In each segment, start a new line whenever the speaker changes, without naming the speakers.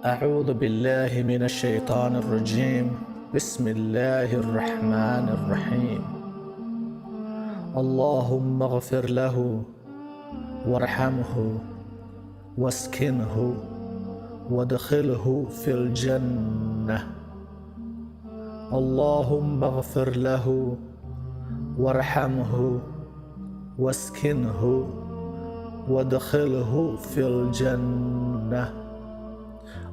أعوذ بالله من الشيطان الرجيم. بسم الله الرحمن الرحيم. اللهم اغفر له وارحمه واسكنه وادخله في الجنة. اللهم اغفر له وارحمه واسكنه وادخله في الجنة.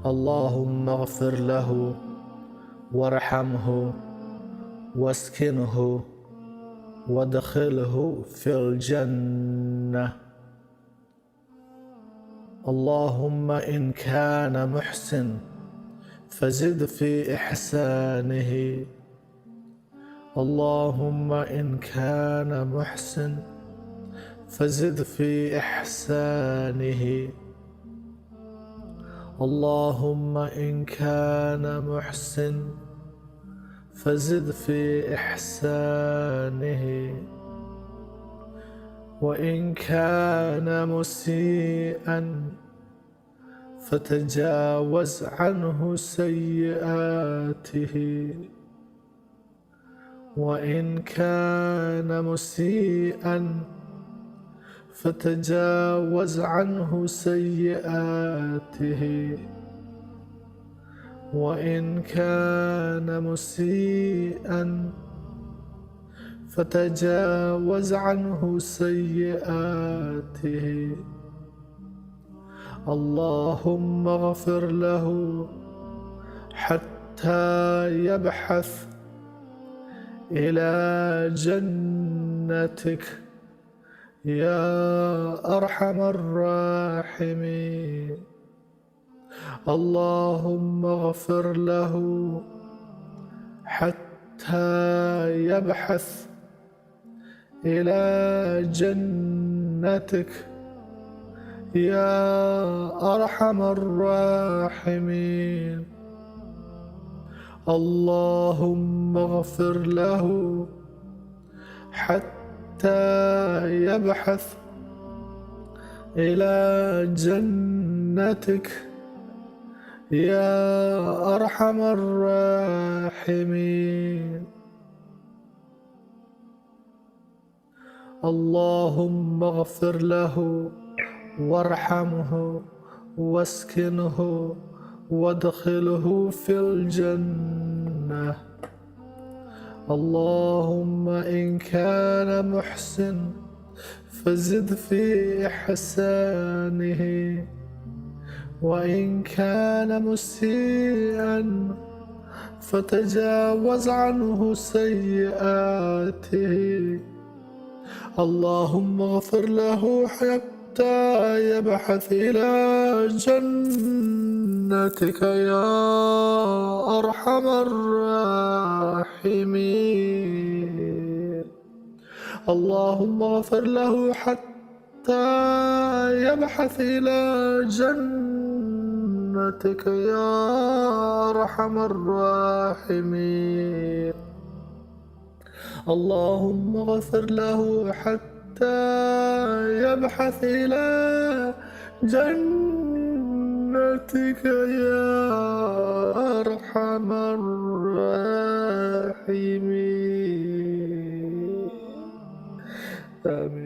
اللهم اغفر له وارحمه واسكنه وادخله في الجنة. اللهم إن كان محسن فزد في إحسانه. اللهم إن كان محسن فزد في إحسانه. اللهم إن كان محسن فزد في إحسانه، وإن كان مسيئا فتجاوز عنه سيئاته. وإن كان مسيئا فتجاوز عنه سيئاته. وإن كان مسيئا فتجاوز عنه سيئاته. اللهم اغفر له حتى يبحث إلى جنتك يا أرحم الراحمين. اللهم اغفر له حتى يبحث إلى جنتك يا أرحم الراحمين. اللهم اغفر له حتى يبحث إلى جنتك يا أرحم الراحمين. اللهم اغفر له وارحمه واسكنه وادخله في الجنة. اللهم إن كان محسن فزد في إحسانه، وإن كان مسيئا فتجاوز عنه سيئاته. اللهم اغفر له حتى يبحث إلى جنتك يا أرحم الراحمين. اللهم اغفر له حتى يبحث إلى جنتك يا أرحم الراحمين. اللهم اغفر له حتى يبحث إلى جنتك يا أرحم الراحمين. آمين.